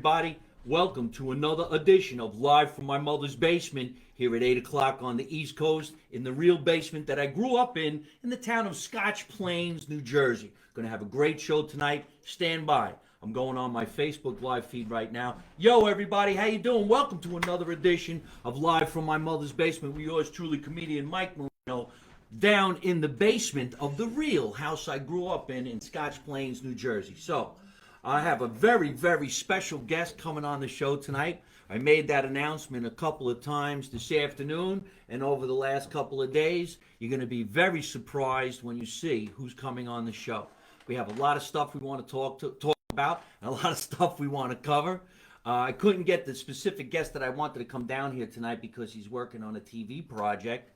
everybody. Welcome to another edition of Live from My Mother's Basement here at 8 o'clock on the East Coast in the real basement that I grew up in the town of Scotch Plains, New Jersey. Going to have a great show tonight. Stand by. I'm going on my Facebook live feed right now. Yo, everybody, how you doing? Welcome to another edition of Live from My Mother's Basement with yours truly, comedian Mike Marino, down in the basement of the real house I grew up in Scotch Plains, New Jersey. So, I have a very, very special guest coming on the show tonight. I made that announcement a couple of times this afternoon and over the last couple of days. You're going to be very surprised when you see who's coming on the show. We have a lot of stuff we want to talk about and a lot of stuff we want to cover. I couldn't get the specific guest that I wanted to come down here tonight because he's working on a TV project.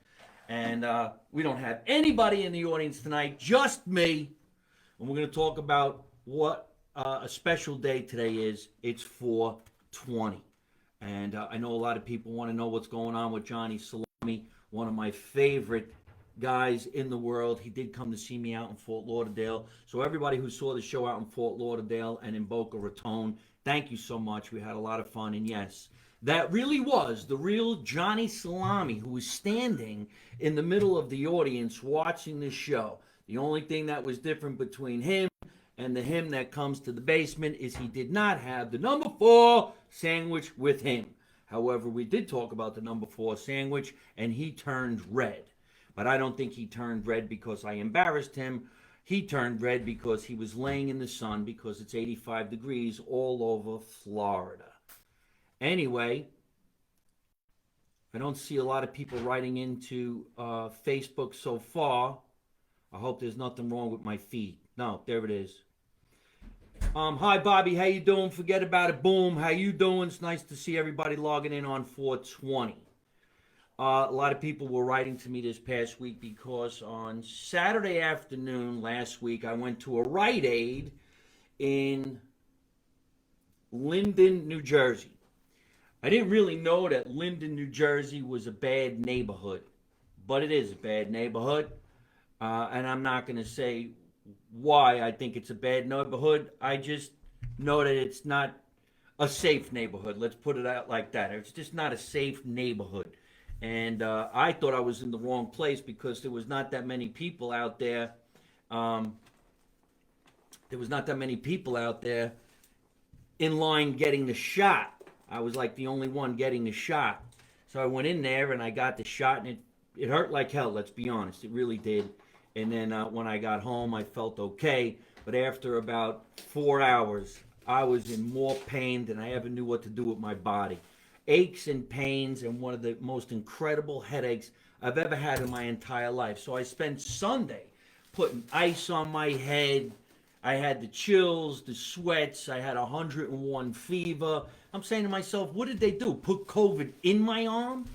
And we don't have anybody in the audience tonight, just me. And we're going to talk about what a special day today is. It's 420. And I know a lot of people want to know what's going on with Johnny Salami, one of my favorite guys in the world. He did come to see me out in Fort Lauderdale. So everybody who saw the show out in Fort Lauderdale and in Boca Raton, thank you so much. We had a lot of fun. And yes, that really was the real Johnny Salami who was standing in the middle of the audience watching the show. The only thing that was different between him and the him that comes to the basement is he did not have the number 4 sandwich with him. However, we did talk about the number 4 sandwich, and he turned red. But I don't think he turned red because I embarrassed him. He turned red because he was laying in the sun because it's 85 degrees all over Florida. Anyway, I don't see a lot of people writing into Facebook so far. I hope there's nothing wrong with my feed. No, there it is. Hi, Bobby. How you doing? Forget about it. Boom. How you doing? It's nice to see everybody logging in on 420. A lot of people were writing to me this past week because on Saturday afternoon last week, I went to a Rite Aid in Linden, New Jersey. I didn't really know that Linden, New Jersey was a bad neighborhood, but it is a bad neighborhood, and I'm not going to say why I think it's a bad neighborhood. I just know that it's not a safe neighborhood. Let's put it out like that. It's just not a safe neighborhood. And I thought I was in the wrong place because there was not that many people out there. There was not that many people out there in line getting the shot. I was like the only one getting the shot. So I went in there and I got the shot, and it hurt like hell, let's be honest. It really did. And then when I got home, I felt okay. But after about 4 hours, I was in more pain than I ever knew what to do with my body. Aches and pains, and one of the most incredible headaches I've ever had in my entire life. So I spent Sunday putting ice on my head. I had the chills, the sweats. I had 101 fever. I'm saying to myself, what did they do? Put COVID in my arm?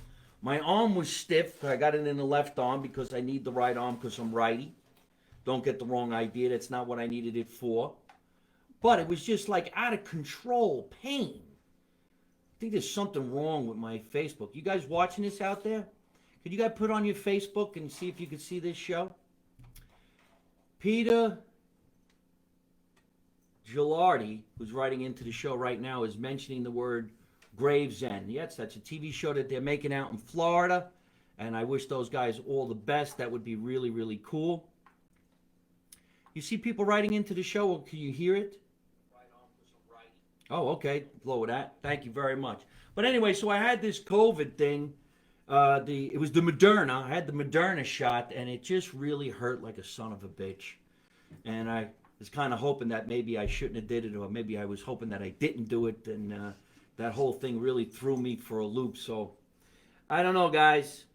My arm was stiff. I got it in the left arm because I need the right arm because I'm righty. Don't get the wrong idea. That's not what I needed it for. But it was just like out of control pain. I think there's something wrong with my Facebook. You guys watching this out there? Could you guys put on your Facebook and see if you could see this show? Peter Gilardi, who's writing into the show right now, is mentioning the word Gravesend. Yes, that's a TV show that they're making out in Florida, and I wish those guys all the best. That would be really, really cool. You see people writing into the show, or can you hear it? Oh, okay. Lower that. Thank you very much. But anyway, so I had this COVID thing. It was the Moderna. I had the Moderna shot, and it just really hurt like a son of a bitch. And I was kind of hoping that maybe I shouldn't have did it, or maybe I was hoping that I didn't do it, and that whole thing really threw me for a loop. So I don't know, guys.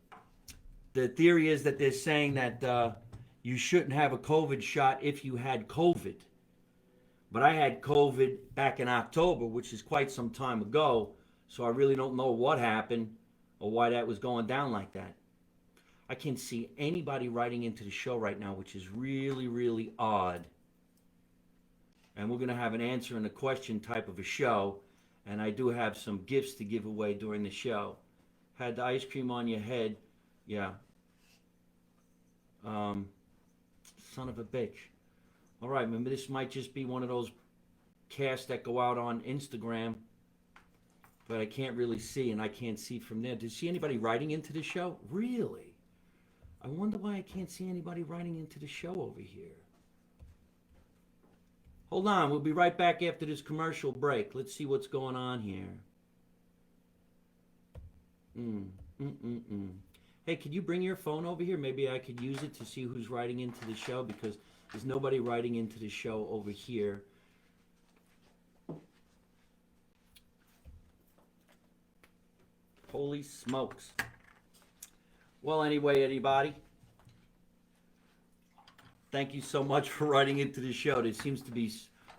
The theory is that they're saying that you shouldn't have a COVID shot if you had COVID. But I had COVID back in October, which is quite some time ago, so I really don't know what happened or why that was going down like that. I can't see anybody writing into the show right now, which is really, really odd. And we're going to have an answer and a question type of a show, and I do have some gifts to give away during the show. Had the ice cream on your head, yeah. Son of a bitch. All right, remember, this might just be one of those casts that go out on Instagram, but I can't really see, and I can't see from there. Did you see anybody writing into the show? Really? I wonder why I can't see anybody writing into the show over here. Hold on, we'll be right back after this commercial break. Let's see what's going on here. Hey, could you bring your phone over here? Maybe I could use it to see who's writing into the show, because there's nobody writing into the show over here. Holy smokes. Well, anyway, everybody, thank you so much for writing into the show. There seems to be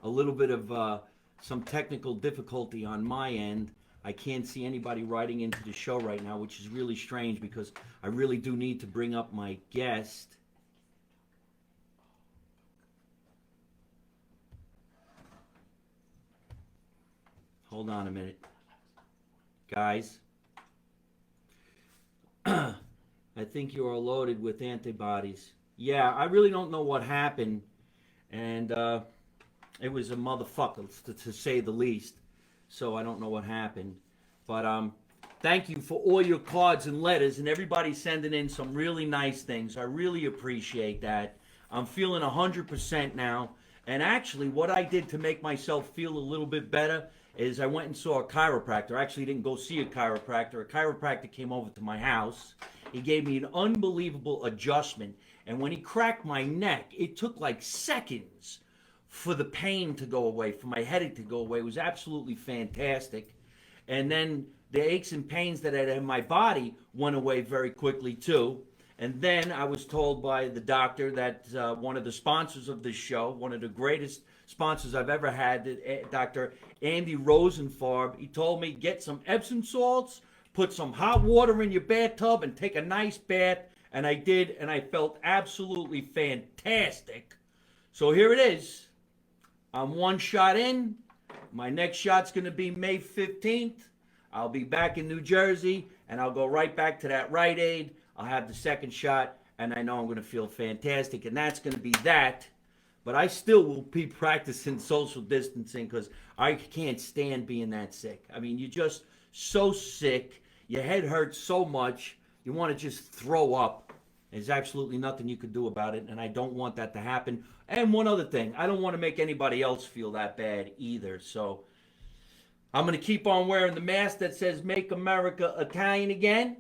a little bit of some technical difficulty on my end. I can't see anybody writing into the show right now, which is really strange because I really do need to bring up my guest. Hold on a minute. Guys, I think you are loaded with antibodies. Yeah, I really don't know what happened, and it was a motherfucker, to say the least. So I don't know what happened, but thank you for all your cards and letters, and everybody sending in some really nice things. I really appreciate that. I'm feeling 100% now, and actually what I did to make myself feel a little bit better is I went and saw a chiropractor. I actually didn't go see a chiropractor. A chiropractor came over to my house. He gave me an unbelievable adjustment, and when he cracked my neck, it took like seconds for the pain to go away, for my headache to go away. It was absolutely fantastic. And then the aches and pains that I had in my body went away very quickly too. And then I was told by the doctor that one of the sponsors of this show, one of the greatest sponsors I've ever had, Dr. Andy Rosenfarb, he told me, get some Epsom salts, put some hot water in your bathtub, and take a nice bath. And I did, and I felt absolutely fantastic. So here it is. I'm one shot in. My next shot's going to be May 15th. I'll be back in New Jersey, and I'll go right back to that Rite Aid. I'll have the second shot, and I know I'm going to feel fantastic, and that's going to be that. But I still will be practicing social distancing because I can't stand being that sick. I mean, you're just so sick. Your head hurts so much. You want to just throw up. There's absolutely nothing you could do about it, and I don't want that to happen. And one other thing, I don't want to make anybody else feel that bad either. So I'm going to keep on wearing the mask that says Make America Italian Again.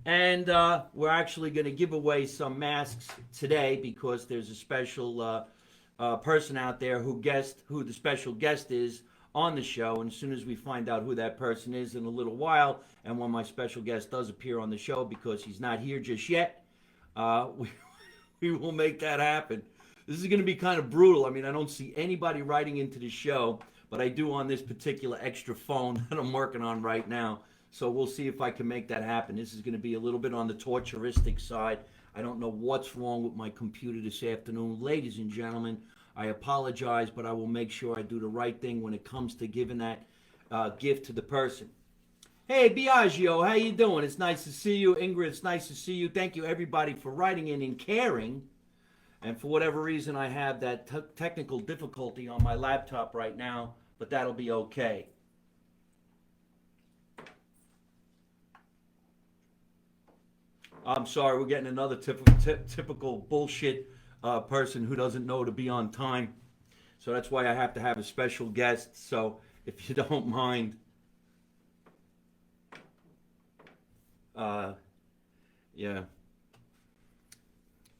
And we're actually going to give away some masks today because there's a special person out there who the special guest is on the show. And as soon as we find out who that person is in a little while, and when my special guest does appear on the show, because he's not here just yet, we will make that happen. This is going to be kind of brutal. I mean, I don't see anybody writing into the show, but I do on this particular extra phone that I'm working on right now. So we'll see if I can make that happen. This is going to be a little bit on the torturistic side. I don't know what's wrong with my computer this afternoon. Ladies and gentlemen, I apologize, but I will make sure I do the right thing when it comes to giving that gift to the person. Hey, Biagio, how you doing? It's nice to see you. Ingrid, it's nice to see you. Thank you, everybody, for writing in and caring. And for whatever reason, I have that technical difficulty on my laptop right now, but that'll be okay. I'm sorry, we're getting another typical bullshit person who doesn't know to be on time. So that's why I have to have a special guest. So if you don't mind, yeah.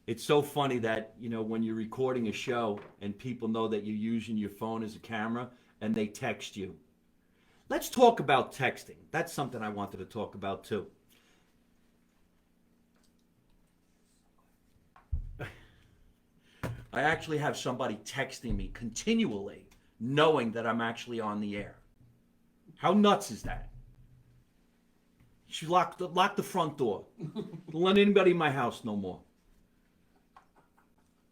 It's so funny that, you know, when you're recording a show and people know that you're using your phone as a camera and they text you. Let's talk about texting. That's something I wanted to talk about too. I actually have somebody texting me continually knowing that I'm actually on the air. How nuts is that? You should lock the front door. Don't let anybody in my house no more.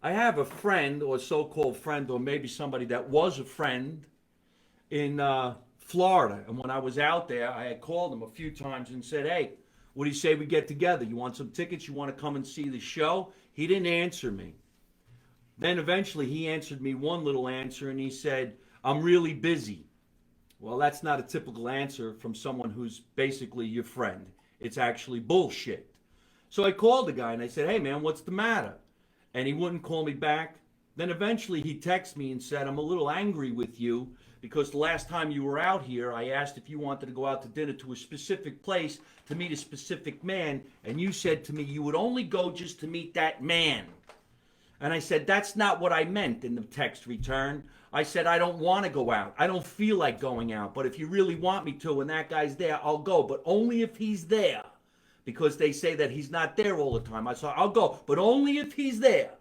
I have a friend, or so-called friend, or maybe somebody that was a friend in Florida. And when I was out there, I had called him a few times and said, hey, what do you say we get together? You want some tickets? You want to come and see the show? He didn't answer me. Then eventually he answered me one little answer, and he said, I'm really busy. Well, that's not a typical answer from someone who's basically your friend. It's actually bullshit. So I called the guy and I said, hey man, what's the matter? And he wouldn't call me back. Then eventually he texted me and said, I'm a little angry with you because the last time you were out here, I asked if you wanted to go out to dinner to a specific place to meet a specific man, and you said to me you would only go just to meet that man. And I said, that's not what I meant in the text return. I said, I don't want to go out. I don't feel like going out. But if you really want me to and that guy's there, I'll go. But only if he's there. Because they say that he's not there all the time. I said, I'll go. But only if he's there.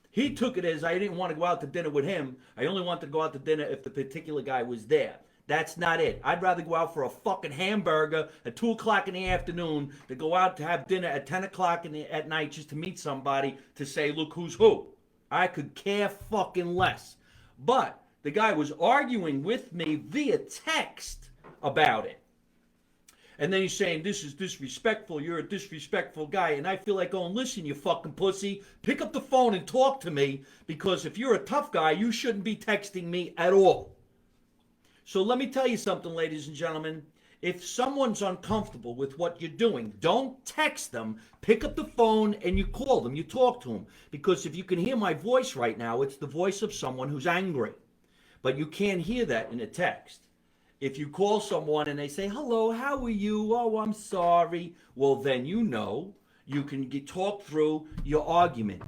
He took it as I didn't want to go out to dinner with him. I only wanted to go out to dinner if the particular guy was there. That's not it. I'd rather go out for a fucking hamburger at 2 o'clock in the afternoon than go out to have dinner at 10 o'clock at night just to meet somebody to say, look who's who. I could care fucking less. But the guy was arguing with me via text about it. And then he's saying, this is disrespectful. You're a disrespectful guy. And I feel like going, listen, you fucking pussy. Pick up the phone and talk to me. Because if you're a tough guy, you shouldn't be texting me at all. So let me tell you something, ladies and gentlemen. If someone's uncomfortable with what you're doing, don't text them. Pick up the phone and you call them. You talk to them. Because if you can hear my voice right now, it's the voice of someone who's angry. But you can't hear that in a text. If you call someone and they say, hello, how are you? Oh, I'm sorry. Well, then you know you can talk through your argument.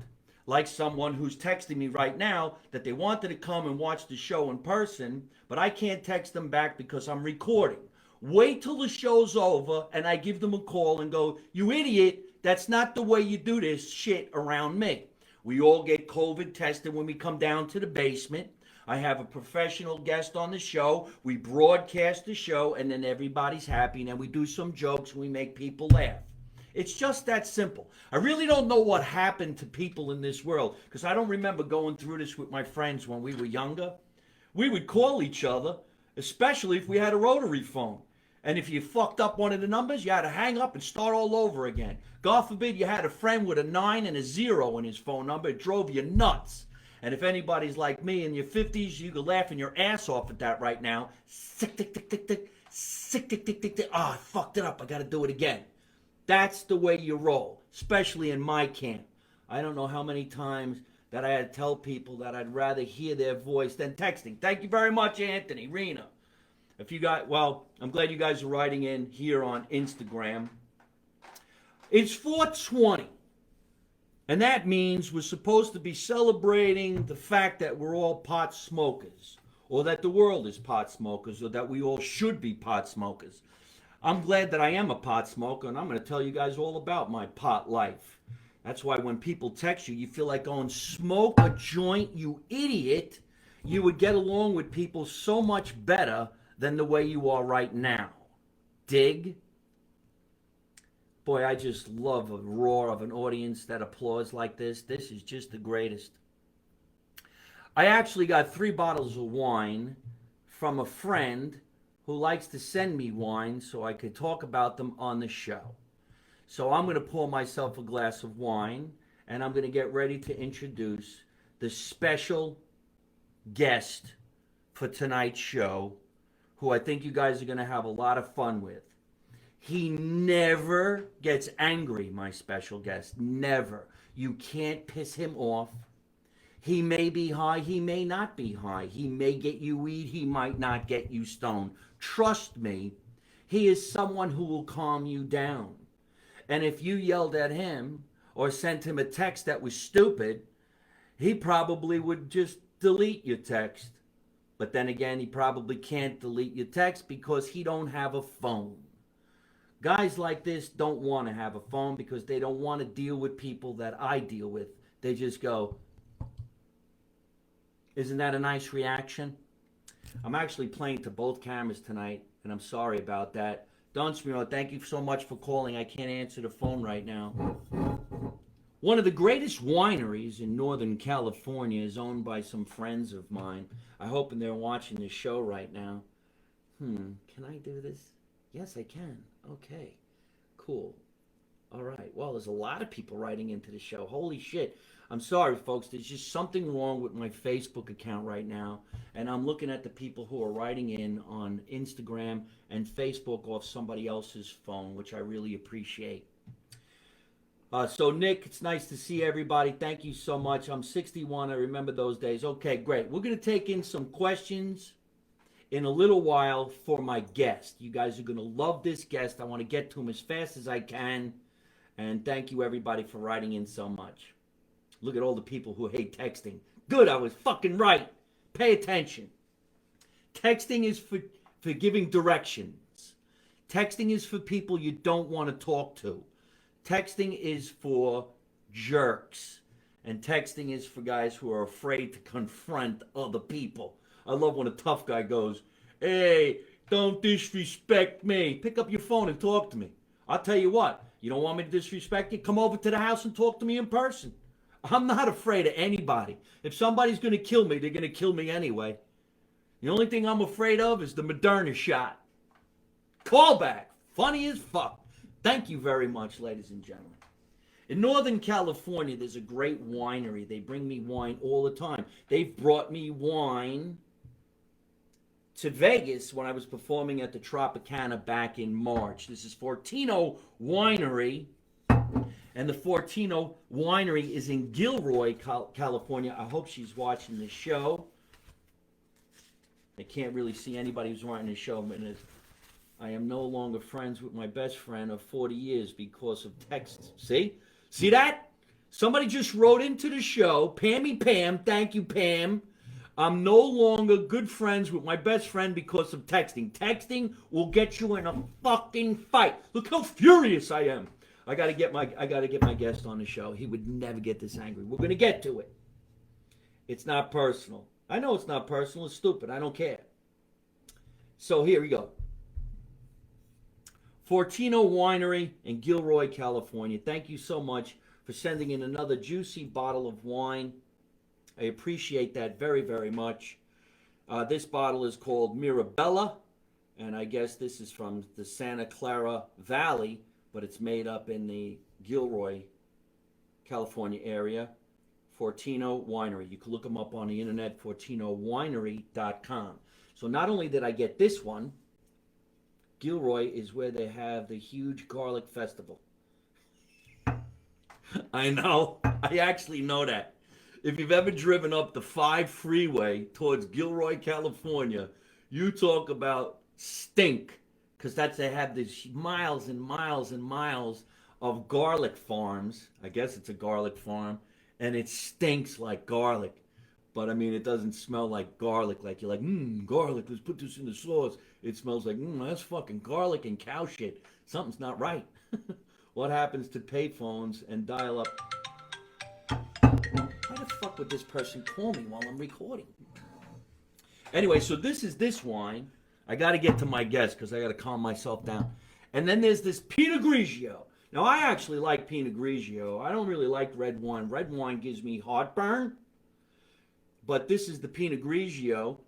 Like someone who's texting me right now that they wanted to come and watch the show in person, but I can't text them back because I'm recording. Wait till the show's over and I give them a call and go, you idiot, that's not the way you do this shit around me. We all get COVID tested when we come down to the basement. I have a professional guest on the show. We broadcast the show, and then everybody's happy, and then we do some jokes, and we make people laugh. It's just that simple. I really don't know what happened to people in this world, because I don't remember going through this with my friends when we were younger. We would call each other, especially if we had a rotary phone. And if you fucked up one of the numbers, you had to hang up and start all over again. God forbid you had a friend with a 9 and a 0 in his phone number. It drove you nuts. And if anybody's like me in your 50s, you could laugh your ass off at that right now. Sick, tick, tick, tick, tick. Sick, tick, tick, tick, tick. Oh, I fucked it up. I got to do it again. That's the way you roll, especially in my camp. I don't know how many times that I had to tell people that I'd rather hear their voice than texting. Thank you very much, Anthony, Rena. If you got, well, I'm glad you guys are writing in here on Instagram. It's 420. And that means we're supposed to be celebrating the fact that we're all pot smokers, or that the world is pot smokers, or that we all should be pot smokers. I'm glad that I am a pot smoker, and I'm going to tell you guys all about my pot life. That's why when people text you, you feel like going, smoke a joint, you idiot. You would get along with people so much better than the way you are right now. Dig? Boy, I just love a roar of an audience that applauds like this. This is just the greatest. I actually got 3 bottles of wine from a friend who likes to send me wine so I could talk about them on the show. So I'm going to pour myself a glass of wine, and I'm going to get ready to introduce the special guest for tonight's show, who I think you guys are going to have a lot of fun with. He never gets angry, my special guest. Never. You can't piss him off. He may be high. He may not be high. He may get you weed. He might not get you stoned. Trust me, he is someone who will calm you down. And if you yelled at him or sent him a text that was stupid, he probably would just delete your text. But then again, he probably can't delete your text because he don't have a phone. Guys like this don't want to have a phone because they don't want to deal with people that I deal with. They just go, isn't that a nice reaction? I'm actually playing to both cameras tonight, and I'm sorry about that. Don Smiro, thank you so much for calling. I can't answer the phone right now. One of the greatest wineries in Northern California is owned by some friends of mine. I hope they're watching the show right now. Can I do this? Yes, I can. Okay, cool. All right. Well, there's a lot of people writing into the show. Holy shit. I'm sorry, folks. There's just something wrong with my Facebook account right now. And I'm looking at the people who are writing in on Instagram and Facebook off somebody else's phone, which I really appreciate. So, Nick, it's nice to see everybody. Thank you so much. I'm 61. I remember those days. Okay, great. We're going to take in some questions in a little while for my guest. You guys are going to love this guest. I want to get to him as fast as I can. And thank you, everybody, for writing in so much. Look at all the people who hate texting. Good, I was fucking right. Pay attention. Texting is for giving directions. Texting is for people you don't want to talk to. Texting is for jerks. And texting is for guys who are afraid to confront other people. I love when a tough guy goes, hey, don't disrespect me. Pick up your phone and talk to me. I'll tell you what, you don't want me to disrespect you? Come over to the house and talk to me in person. I'm not afraid of anybody. If somebody's going to kill me, they're going to kill me anyway. The only thing I'm afraid of is the Moderna shot. Callback. Funny as fuck. Thank you very much, ladies and gentlemen. In Northern California, there's a great winery. They bring me wine all the time. They've brought me wine to Vegas when I was performing at the Tropicana back in March. This is Fortino Winery. And the Fortino Winery is in Gilroy, California. I hope she's watching the show. I can't really see anybody who's watching the show. I am no longer friends with my best friend of 40 years because of texts. See? See that? Somebody just wrote into the show. Pammy Pam. Thank you, Pam. I'm no longer good friends with my best friend because of texting. Texting will get you in a fucking fight. Look how furious I am. I gotta get my guest on the show. He would never get this angry. We're gonna get to it. It's not personal. I know it's not personal. It's stupid. I don't care. So here we go. Fortino Winery in Gilroy, California. Thank you so much for sending in another juicy bottle of wine. I appreciate that very, very much. This bottle is called Mirabella, and I guess this is from the Santa Clara Valley, but it's made up in the Gilroy, California area. Fortino Winery. You can look them up on the internet, fortinowinery.com. So not only did I get this one, Gilroy is where they have the huge garlic festival. I know. I actually know that. If you've ever driven up the 5 freeway towards Gilroy, California, you talk about stink. Because they have these miles and miles and miles of garlic farms. I guess it's a garlic farm. And it stinks like garlic. But I mean, it doesn't smell like garlic. Like you're like, garlic, let's put this in the sauce. It smells like, that's fucking garlic and cow shit. Something's not right. What happens to payphones and dial up? Why the fuck would this person call me while I'm recording? Anyway, so this is this wine. I got to get to my guest because I got to calm myself down. And then there's this Pinot Grigio. Now, I actually like Pinot Grigio. I don't really like red wine. Red wine gives me heartburn. But this is the Pinot Grigio,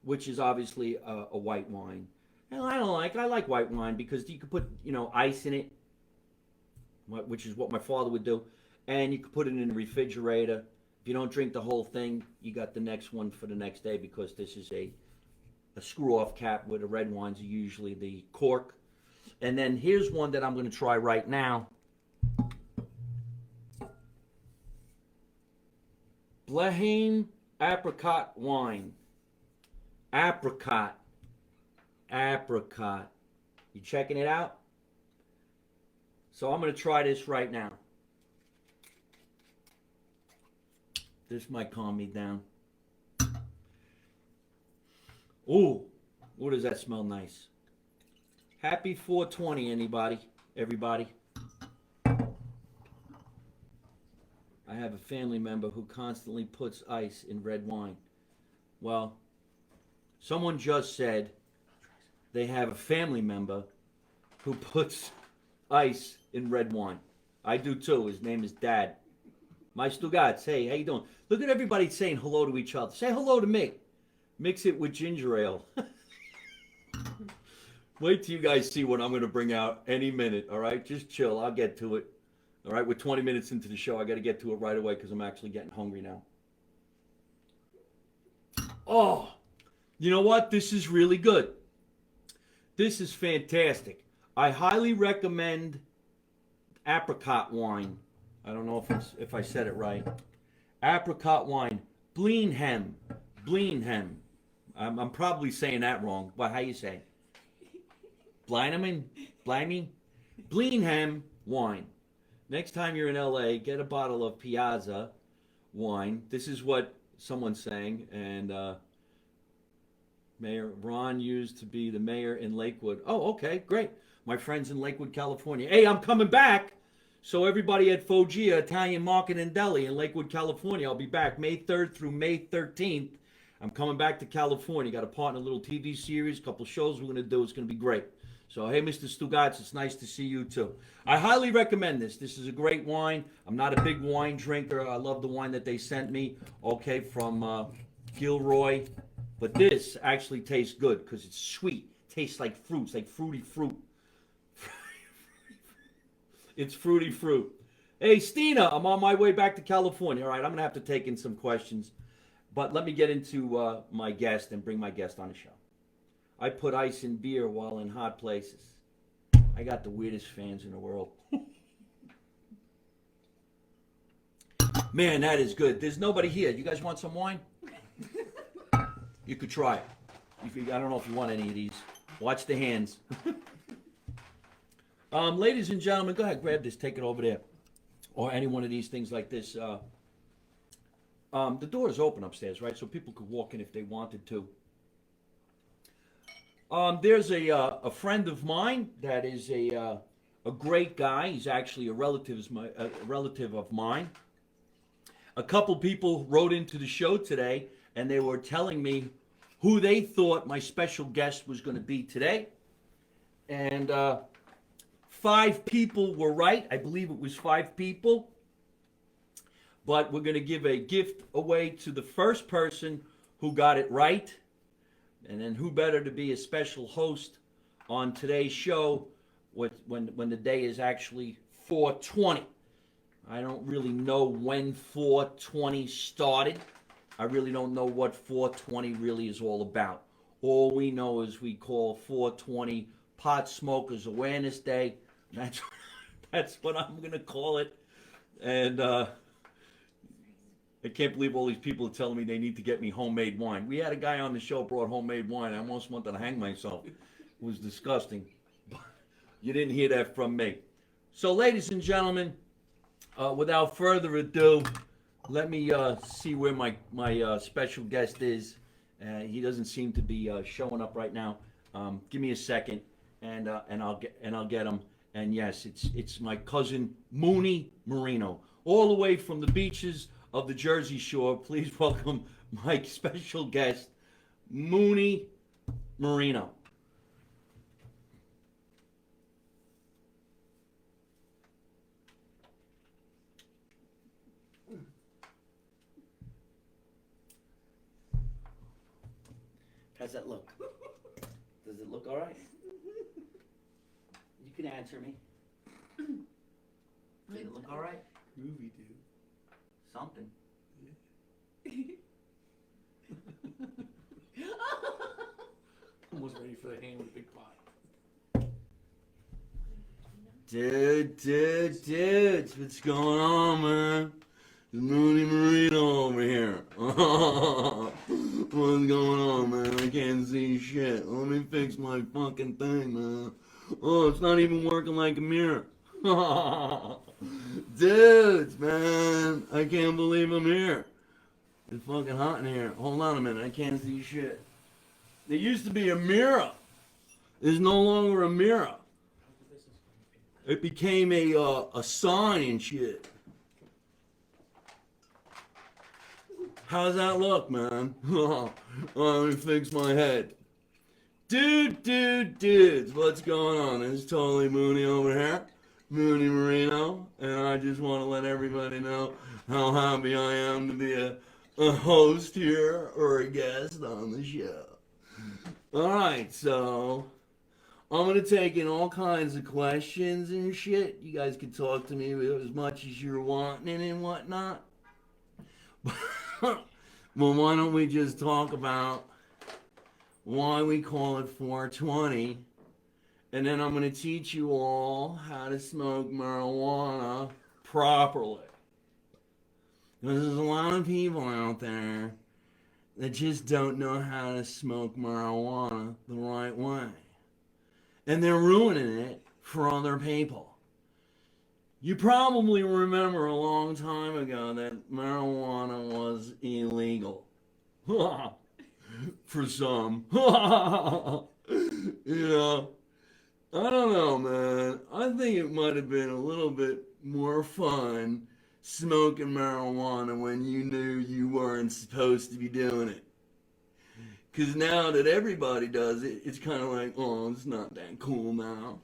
which is obviously a white wine. And I like white wine because you could put, ice in it, which is what my father would do. And you could put it in the refrigerator. If you don't drink the whole thing, you got the next one for the next day because this is a screw-off cap where the red wines are usually the cork. And then here's one that I'm going to try right now. Bleheim apricot wine. Apricot. You checking it out? So I'm going to try this right now. This might calm me down. Ooh, does that smell nice? Happy 420, everybody. I have a family member who constantly puts ice in red wine. Well, someone just said they have a family member who puts ice in red wine. I do too. His name is Dad. My Stugats. Hey, how you doing? Look at everybody saying hello to each other. Say hello to me. Mix it with ginger ale. Wait till you guys see what I'm going to bring out any minute, all right? Just chill. I'll get to it. All right, we're 20 minutes into the show. I got to get to it right away because I'm actually getting hungry now. Oh, you know what? This is really good. This is fantastic. I highly recommend apricot wine. I don't know if I said it right. Apricot wine. Bleenhem. Bleenhem. I'm probably saying that wrong, but how you say it? Blineham? Blimey? Bleenhem wine. Next time you're in LA, get a bottle of Piazza wine. This is what someone's saying, and Mayor Ron used to be the mayor in Lakewood. Oh, okay, great. My friends in Lakewood, California. Hey, I'm coming back. So everybody at Foggia Italian Market and Deli in Lakewood, California, I'll be back May 3rd through May 13th. I'm coming back to California. Got a part in a little TV series, a couple shows we're going to do. It's going to be great. So, hey, Mr. Stugatz, it's nice to see you, too. I highly recommend this. This is a great wine. I'm not a big wine drinker. I love the wine that they sent me, okay, from Gilroy. But this actually tastes good because it's sweet. Tastes like fruits, like fruity fruit. It's fruity fruit. Hey, Stina, I'm on my way back to California. All right, I'm going to have to take in some questions. But let me get into my guest and bring my guest on the show. I put ice in beer while in hot places. I got the weirdest fans in the world. Man, that is good. There's nobody here. You guys want some wine? You could try it. I don't know if you want any of these. Watch the hands. Ladies and gentlemen, go ahead, grab this, take it over there. Or any one of these things like this. The door is open upstairs, right? So people could walk in if they wanted to. There's a friend of mine that is a great guy. He's actually a relative of mine. A couple people wrote into the show today, and they were telling me who they thought my special guest was going to be today. And 5 people were right. I believe it was 5 people. But we're going to give a gift away to the first person who got it right. And then who better to be a special host on today's show when the day is actually 420. I don't really know when 420 started. I really don't know what 420 really is all about. All we know is we call 420 Pot Smokers Awareness Day. That's what I'm going to call it. And I can't believe all these people are telling me they need to get me homemade wine. We had a guy on the show brought homemade wine. I almost wanted to hang myself. It was disgusting. You didn't hear that from me. So, ladies and gentlemen, without further ado, let me see where my special guest is. He doesn't seem to be showing up right now. Give me a second, and I'll get him. And yes, it's my cousin Mooney Marino, all the way from the beaches of the Jersey Shore. Please welcome my special guest, Mooney Marino. How's that look? Does it look all right? You can answer me. Does it look all right? Movie, dude. Something. Almost ready for the hand with a big pot. Dudes, what's going on, man? It's Mooney Marino over here. What's going on, man? I can't see shit. Let me fix my fucking thing, man. Oh, it's not even working like a mirror. Dudes, man, I can't believe I'm here. It's fucking hot in here. Hold on a minute, I can't see shit. There used to be a mirror. There's no longer a mirror. It became a sign and shit. How's that look, man? Let me fix my head. Dudes, what's going on? It's totally Mooney over here. Mooney Marino. And I just want to let everybody know how happy I am to be a host here or a guest on the show. Alright, so I'm gonna take in all kinds of questions and shit. You guys can talk to me as much as you're wanting and whatnot. Well, why don't we just talk about why we call it 420, and then I'm gonna teach you all how to smoke marijuana properly. Because there's a lot of people out there that just don't know how to smoke marijuana the right way. And they're ruining it for other people. You probably remember a long time ago that marijuana was illegal. For some. You know, I don't know, man. I think it might have been a little bit more fun smoking marijuana when you knew you weren't supposed to be doing it. Because now that everybody does it, it's kind of like, oh, it's not that cool now.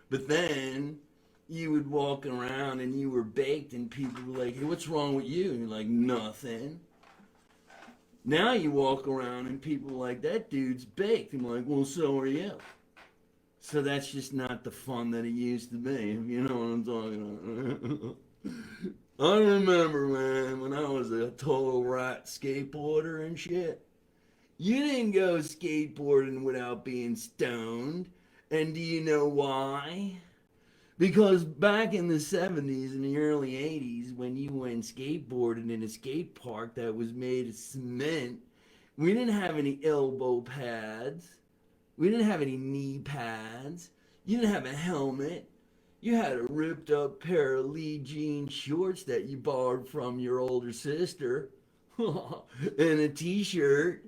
But then you would walk around and you were baked and people were like, hey, what's wrong with you? And you're like, nothing. Now you walk around and people are like, that dude's baked. I'm like, well, so are you. So that's just not the fun that it used to be, if you know what I'm talking about. I remember, man, when I was a total rat skateboarder and shit. You didn't go skateboarding without being stoned. And do you know why? Because back in the 70s and the early 80s, when you went skateboarding in a skate park that was made of cement, we didn't have any elbow pads. We didn't have any knee pads. You didn't have a helmet. You had a ripped up pair of Lee jean shorts that you borrowed from your older sister and a t-shirt.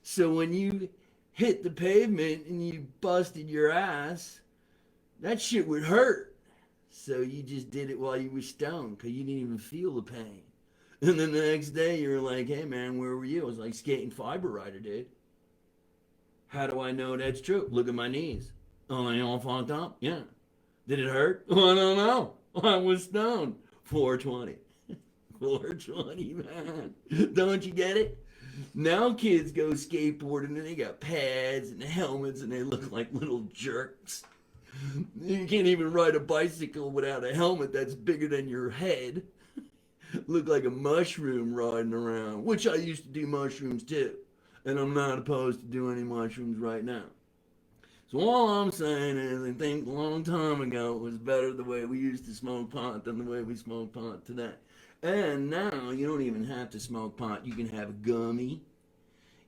So when you hit the pavement and you busted your ass, that shit would hurt. So you just did it while you were stoned because you didn't even feel the pain. And then the next day you were like, hey man, where were you? I was like, skating fiber rider, dude. How do I know that's true? Look at my knees. Oh, they all fucked up? Yeah. Did it hurt? Oh, I don't know. I was stoned. 420. 420, man. Don't you get it? Now kids go skateboarding and they got pads and helmets and they look like little jerks. You can't even ride a bicycle without a helmet that's bigger than your head. Look like a mushroom riding around, which I used to do mushrooms too. And I'm not opposed to doing any mushrooms right now. So all I'm saying is I think a long time ago it was better the way we used to smoke pot than the way we smoke pot today. And now you don't even have to smoke pot. You can have a gummy.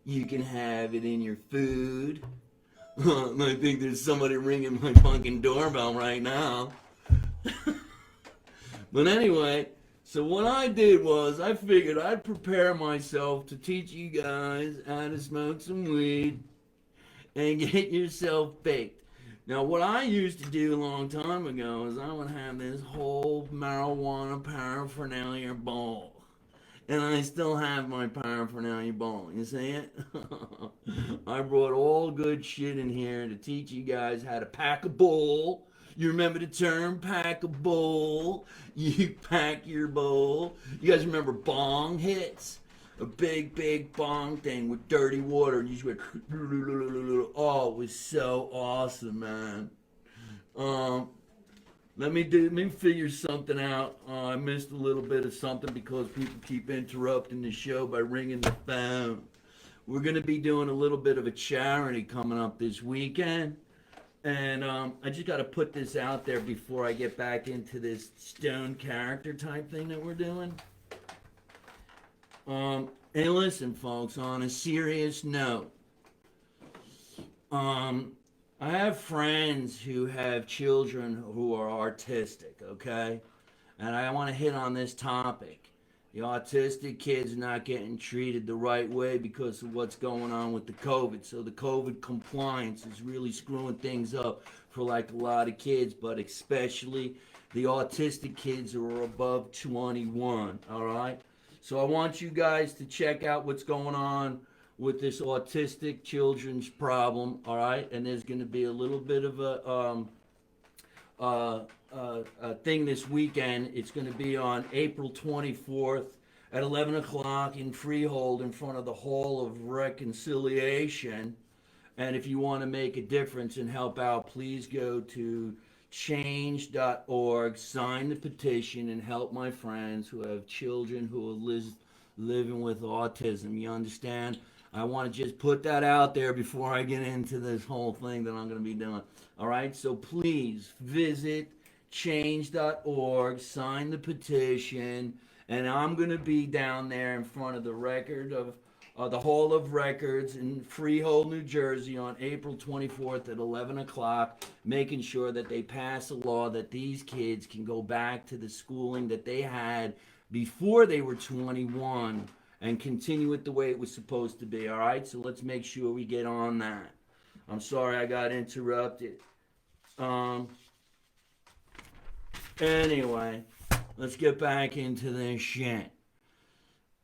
You can have it in your food. I think there's somebody ringing my fucking doorbell right now. But anyway, so what I did was I figured I'd prepare myself to teach you guys how to smoke some weed and get yourself baked. Now, what I used to do a long time ago is I would have this whole marijuana paraphernalia bowl. And I still have my paraphernalia bowl. You see it? I brought all good shit in here to teach you guys how to pack a bowl. You remember the term, pack a bowl? You pack your bowl. You guys remember bong hits? A big bong thing with dirty water, and you just went, oh, it was so awesome, man. Let me figure something out. I missed a little bit of something because people keep interrupting the show by ringing the phone. We're going to be doing a little bit of a charity coming up this weekend. And I just got to put this out there before I get back into this stone character type thing that we're doing. Hey, listen, folks, on a serious note, I have friends who have children who are autistic, okay? And I want to hit on this topic. The autistic kids not getting treated the right way because of what's going on with the COVID. So the COVID compliance is really screwing things up for like a lot of kids, but especially the autistic kids who are above 21, all right? So I want you guys to check out what's going on with this autistic children's problem, all right? And there's going to be a little bit of a thing this weekend. It's going to be on April 24th at 11 o'clock in Freehold in front of the Hall of Reconciliation. And if you want to make a difference and help out, please go to change.org, sign the petition, and help my friends who have children who are living with autism. You understand? I want to just put that out there before I get into this whole thing that I'm going to be doing. All right? So please visit change.org, sign the petition, and I'm going to be down there in front of the Hall of Records in Freehold, New Jersey on April 24th at 11 o'clock, making sure that they pass a law that these kids can go back to the schooling that they had before they were 21 and continue it the way it was supposed to be. All right, so let's make sure we get on that. I'm sorry I got interrupted. Anyway, let's get back into this shit.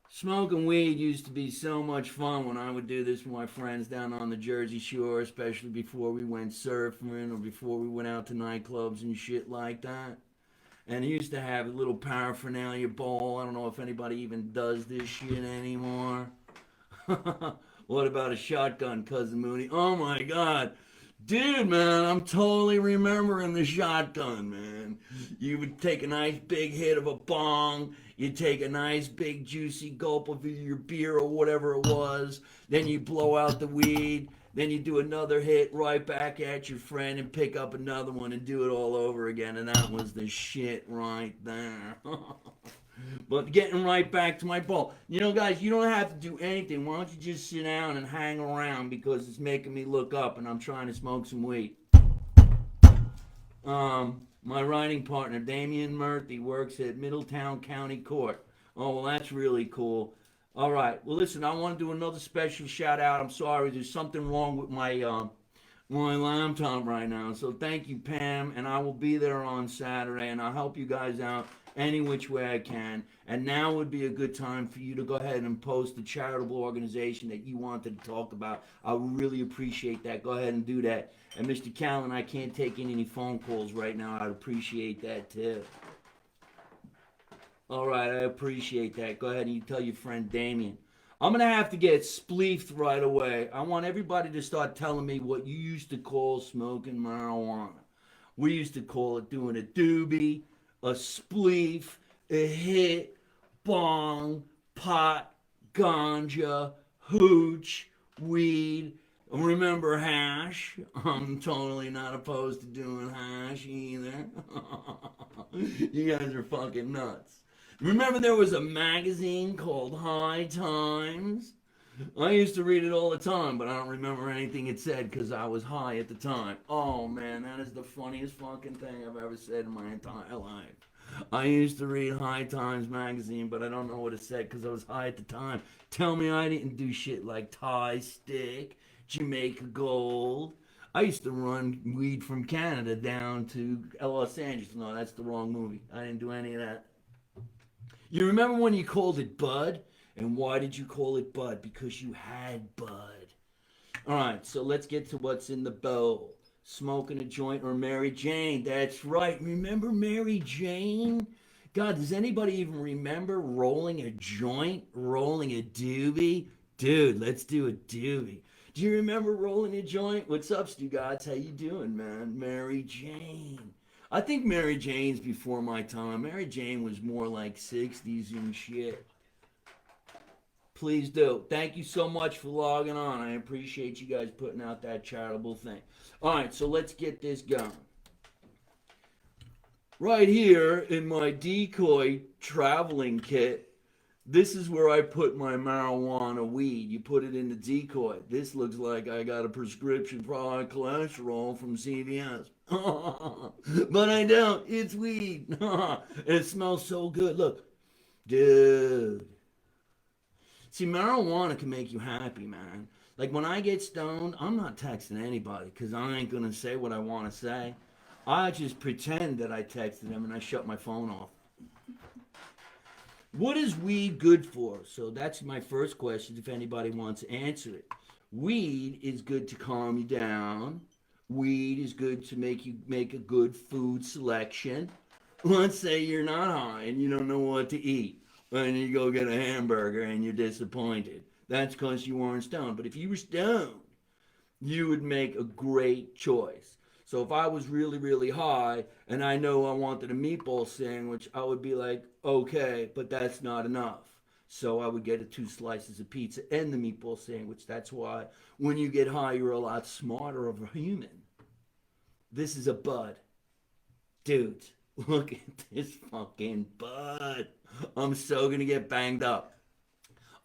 Smoking weed used to be so much fun when I would do this with my friends down on the Jersey Shore, especially before we went surfing or before we went out to nightclubs and shit like that. And he used to have a little paraphernalia bowl. I don't know if anybody even does this shit anymore. What about a shotgun, Cousin Mooney? Oh my God. Dude, man, I'm totally remembering the shotgun, man. You would take a nice big hit of a bong. You'd take a nice big juicy gulp of your beer or whatever it was. Then you blow out the weed. Then you do another hit right back at your friend and pick up another one and do it all over again. And that was the shit right there. But getting right back to my bowl. You know, guys, you don't have to do anything. Why don't you just sit down and hang around because it's making me look up and I'm trying to smoke some weed. My writing partner, Damian Murthy, works at Middletown County Court. Oh, well, that's really cool. All right. Well, listen, I want to do another special shout out. I'm sorry. There's something wrong with my laptop right now. So thank you, Pam. And I will be there on Saturday and I'll help you guys out any which way I can. And now would be a good time for you to go ahead and post the charitable organization that you wanted to talk about. I would really appreciate that. Go ahead and do that. And Mr. Callen, I can't take in any phone calls right now. I'd appreciate that too. All right, I appreciate that. Go ahead and you tell your friend Damien. I'm going to have to get spleefed right away. I want everybody to start telling me what you used to call smoking marijuana. We used to call it doing a doobie, a spleef, a hit, bong, pot, ganja, hooch, weed. Remember hash? I'm totally not opposed to doing hash either. You guys are fucking nuts. Remember there was a magazine called High Times? I used to read it all the time, but I don't remember anything it said because I was high at the time. Oh man, that is the funniest fucking thing I've ever said in my entire life. I used to read High Times magazine, but I don't know what it said because I was high at the time. Tell me I didn't do shit like Thai Stick, Jamaica Gold. I used to run weed from Canada down to Los Angeles. No, that's the wrong movie. I didn't do any of that. You remember when you called it Bud? And why did you call it Bud? Because you had Bud. All right, so let's get to what's in the bowl. Smoking a joint or Mary Jane. That's right. Remember Mary Jane? God, does anybody even remember rolling a joint? Rolling a doobie? Dude, let's do a doobie. Do you remember rolling a joint? What's up, Stu Gods? How you doing, man? Mary Jane. I think Mary Jane's before my time. Mary Jane was more like 60s and shit. Please do. Thank you so much for logging on. I appreciate you guys putting out that charitable thing. All right, so let's get this going. Right here in my decoy traveling kit, this is where I put my marijuana weed. You put it in the decoy. This looks like I got a prescription for high cholesterol from CVS. But I don't. It's weed. It smells so good. Look. Dude. See, marijuana can make you happy, man. Like when I get stoned, I'm not texting anybody because I ain't going to say what I want to say. I just pretend that I texted them and I shut my phone off. What is weed good for? So that's my first question if anybody wants to answer it. Weed is good to calm you down. Weed is good to make you make a good food selection. Let's say you're not high and you don't know what to eat. And you go get a hamburger and you're disappointed. That's because you weren't stoned. But if you were stoned you would make a great choice. So if I was really, really high and I know I wanted a meatball sandwich, I would be like, okay, but that's not enough. So I would get 2 slices of pizza and the meatball sandwich. That's why when you get high, you're a lot smarter of a human. This is a bud. Dude, look at this fucking bud. I'm so gonna get banged up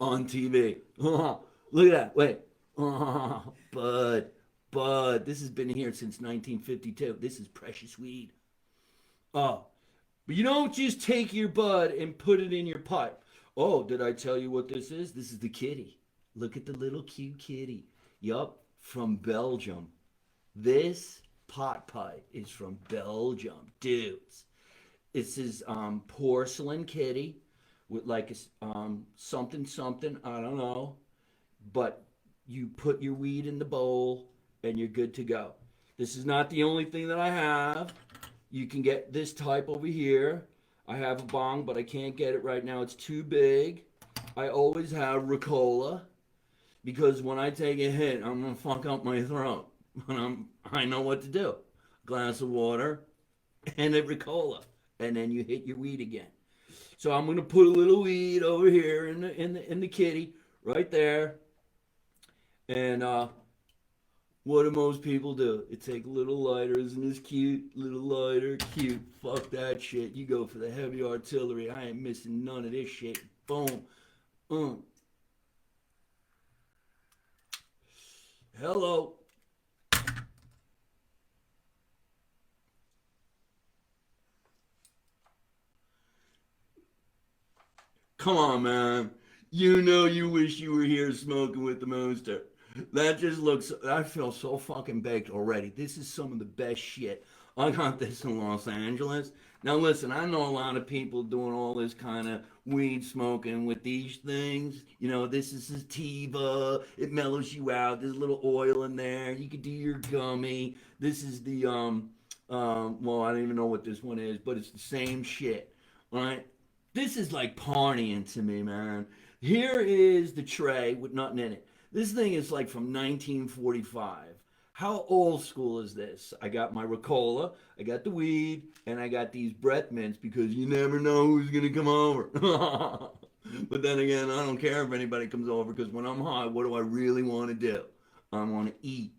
on TV. Look at that. Wait. Bud. Bud. This has been here since 1952. This is precious weed. Oh. But you don't just take your bud and put it in your pipe. Oh, did I tell you what this is? This is the kitty. Look at the little cute kitty. Yup, from Belgium. This pot pipe is from Belgium. Dudes. This is porcelain kitty with like something something, I don't know, but you put your weed in the bowl and you're good to go. This is not the only thing that I have. You can get this type over here. I have a bong, but I can't get it right now. It's too big. I always have Ricola because when I take a hit, I'm gonna fuck up my throat. I know what to do. Glass of water and a Ricola, and then you hit your weed again. So I'm gonna put a little weed over here in the kitty right there, and what do most people do? They take little lighters and this cute little lighter, cute. Fuck that shit. You go for the heavy artillery. I ain't missing none of this shit. Boom. Hello. Come on, man. You know you wish you were here smoking with the monster. That just looks, I feel so fucking baked already. This is some of the best shit. I got this in Los Angeles. Now listen, I know a lot of people doing all this kind of weed smoking with these things. You know, this is sativa. It mellows you out. There's a little oil in there. You could do your gummy. This is the well, I don't even know what this one is, but it's the same shit. Right? This is like partying to me, man. Here is the tray with nothing in it. This thing is like from 1945. How old school is this? I got my Ricola, I got the weed, and I got these breath mints because you never know who's gonna come over. But then again, I don't care if anybody comes over because when I'm high, what do I really want to do? I want to eat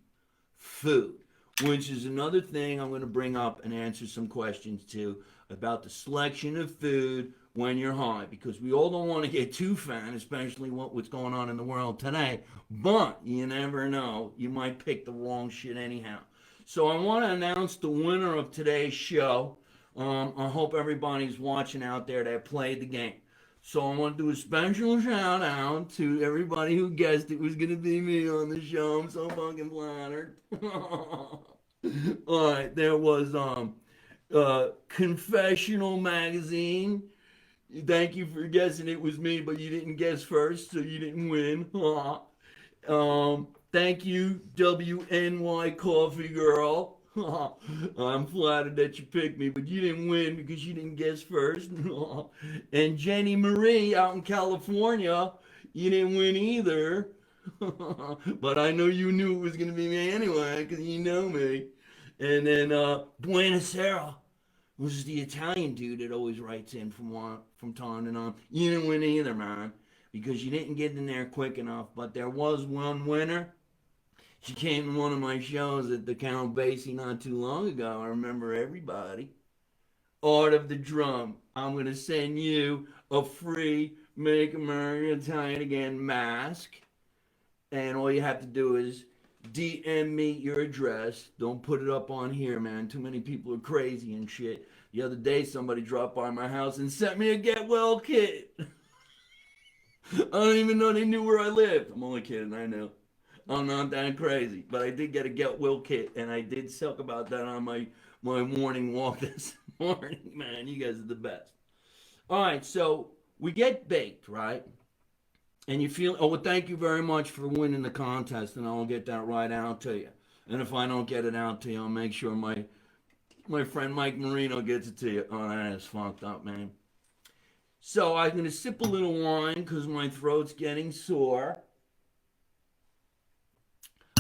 food, which is another thing I'm going to bring up and answer some questions to about the selection of food when you're high, because we all don't want to get too fat, especially what's going on in the world today, but you never know, you might pick the wrong shit anyhow. So I want to announce the winner of today's show. I hope everybody's watching out there that played the game. So I want to do a special shout out to everybody who guessed it was going to be me on the show. I'm so fucking flattered. All right, there was Confessional Magazine. Thank you for guessing it was me, but you didn't guess first, so you didn't win. Thank you, WNY Coffee Girl. I'm flattered that you picked me, but you didn't win because you didn't guess first. And Jenny Marie out in California, you didn't win either. But I know you knew it was going to be me anyway because you know me. And then Buenasera, which is the Italian dude that always writes in from time to time. You didn't win either, man, because you didn't get in there quick enough. But there was one winner. She came to one of my shows at the Count Basie not too long ago. I remember everybody. Art of the Drum. I'm going to send you a free Make America Italian Again mask. And all you have to do is DM me your address. Don't put it up on here, man. Too many people are crazy and shit. The other day, somebody dropped by my house and sent me a get well kit. I don't even know they knew where I lived. I'm only kidding, I know. I'm not that crazy. But I did get a get well kit, and I did talk about that on my morning walk this morning. Man, you guys are the best. All right, so we get baked, right? And you feel, oh, well, thank you very much for winning the contest, and I'll get that right out to you. And if I don't get it out to you, I'll make sure my friend Mike Marino gets it to you. Oh, that is fucked up, man. So I'm going to sip a little wine because my throat's getting sore.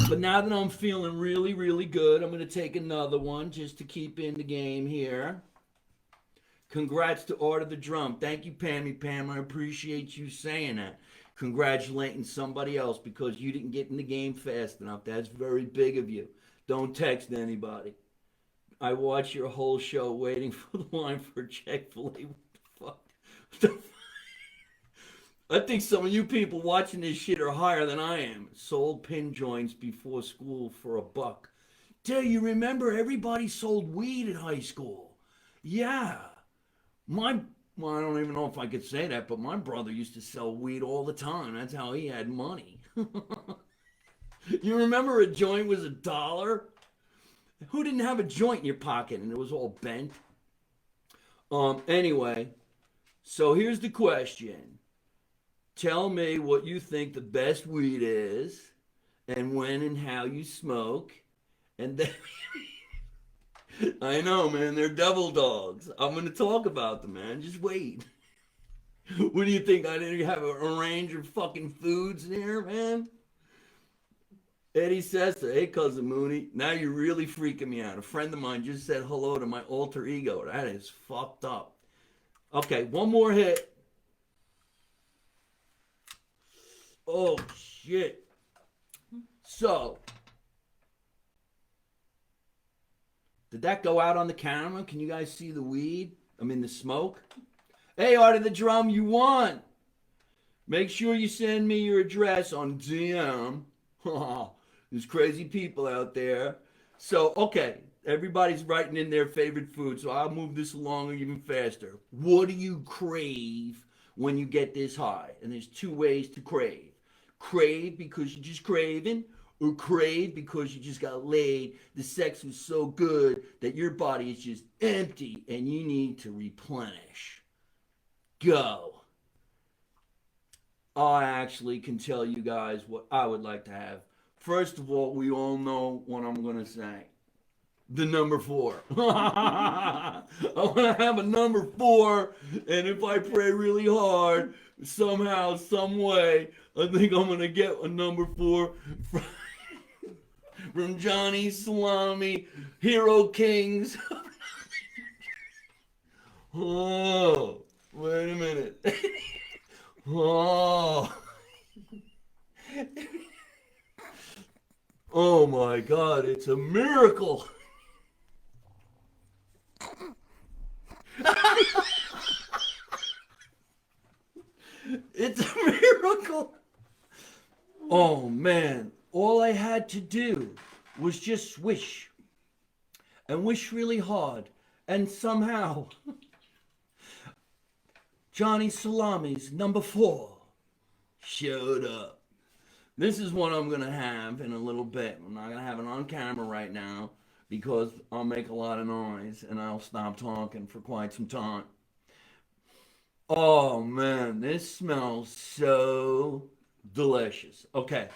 But now that I'm feeling really, really good, I'm going to take another one just to keep in the game here. Congrats to Art of the Drum. Thank you, Pammy Pam. I appreciate you saying that. Congratulating somebody else because you didn't get in the game fast enough. That's very big of you. Don't text anybody. I watch your whole show waiting for the line for Chick-fil-A. What the fuck? What the fuck? I think some of you people watching this shit are higher than I am. Sold pin joints before school for $1. Do you remember everybody sold weed in high school? Yeah. Well, I don't even know if I could say that, but my brother used to sell weed all the time. That's how he had money. You remember a joint was $1? Who didn't have a joint in your pocket and it was all bent? Anyway, so here's the question. Tell me what you think the best weed is and when and how you smoke. And then I know, man, they're devil dogs. I'm going to talk about them, man. Just wait. What do you think? I didn't have a range of fucking foods in here, man? Eddie says, hey, Cousin Mooney, now you're really freaking me out. A friend of mine just said hello to my alter ego. That is fucked up. Okay, one more hit. Oh, shit. So, did that go out on the camera? Can you guys see the weed? I mean, the smoke? Hey, Art of the Drum, you won. Make sure you send me your address on DM. There's crazy people out there. So, okay, everybody's writing in their favorite food, so I'll move this along even faster. What do you crave when you get this high? And there's 2 ways to crave. Crave because you're just craving, or crave because you just got laid. The sex was so good that your body is just empty and you need to replenish. Go. I actually can tell you guys what I would like to have. First of all, we all know what I'm going to say. The number 4. I want to have a number 4, and if I pray really hard, somehow, some way, I think I'm going to get a number 4 from Johnny Salami, Hero Kings. Oh, wait a minute. Oh. Oh my God, it's a miracle. It's a miracle. Oh man, all I had to do was just wish and wish really hard, and somehow Johnny Salami's number 4 showed up. This is what I'm going to have in a little bit. I'm not going to have it on camera right now because I'll make a lot of noise and I'll stop talking for quite some time. Oh man, this smells so delicious. Okay,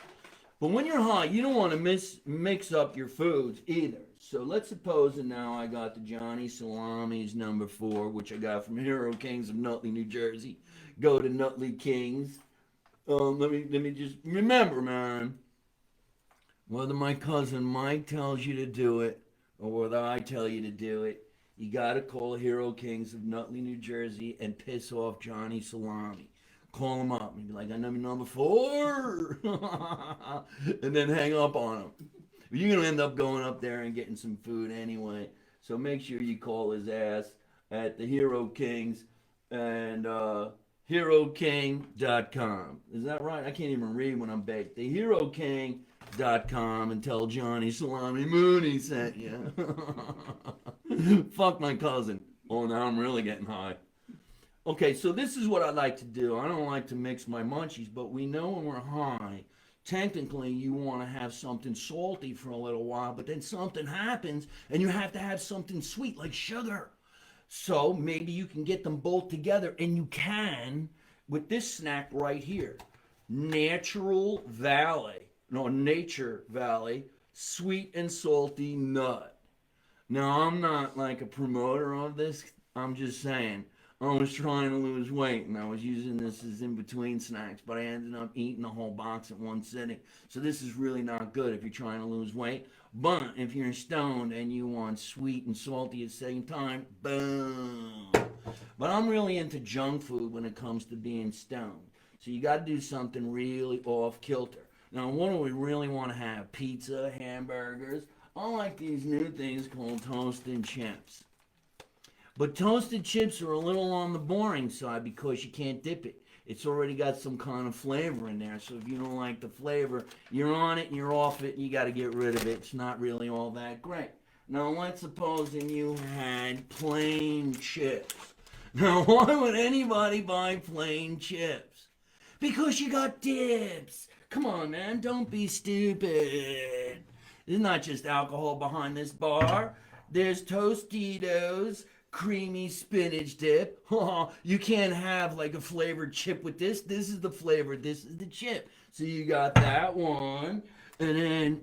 but when you're high, you don't want to mix up your foods either. So let's suppose that now I got the Johnny Salami's number 4, which I got from Hero Kings of Nutley, New Jersey. Go to Nutley Kings. Let me just remember, man. Whether my cousin Mike tells you to do it or whether I tell you to do it, you gotta call Hero Kings of Nutley, New Jersey, and piss off Johnny Salami. Call him up and be like, "I know number 4," and then hang up on him. You're gonna end up going up there and getting some food anyway. So make sure you call his ass at the Hero Kings and HeroKing.com. Is that right? I can't even read when I'm baked. The HeroKing.com and tell Johnny Salami Mooney sent you. Fuck my cousin. Oh, now I'm really getting high. Okay, so this is what I like to do. I don't like to mix my munchies, but we know when we're high, technically you want to have something salty for a little while, but then something happens and you have to have something sweet like sugar. So maybe you can get them both together, and you can with this snack right here. Nature Valley, sweet and salty nut. Now, I'm not like a promoter of this. I'm just saying, I was trying to lose weight and I was using this as in between snacks, but I ended up eating the whole box at one sitting. So this is really not good if you're trying to lose weight. But if you're stoned and you want sweet and salty at the same time, boom. But I'm really into junk food when it comes to being stoned. So you got to do something really off kilter. Now, what do we really want to have? Pizza, hamburgers. I like these new things called toasted chips. But toasted chips are a little on the boring side because you can't dip it. It's already got some kind of flavor in there. So if you don't like the flavor, you're on it and you're off it and you got to get rid of it. It's not really all that great. Now let's suppose that you had plain chips. Now why would anybody buy plain chips? Because you got dips. Come on, man, don't be stupid. There's not just alcohol behind this bar. There's Tostitos, creamy spinach dip. You can't have like a flavored chip with this. This is the flavor. This is the chip. So you got that one. And then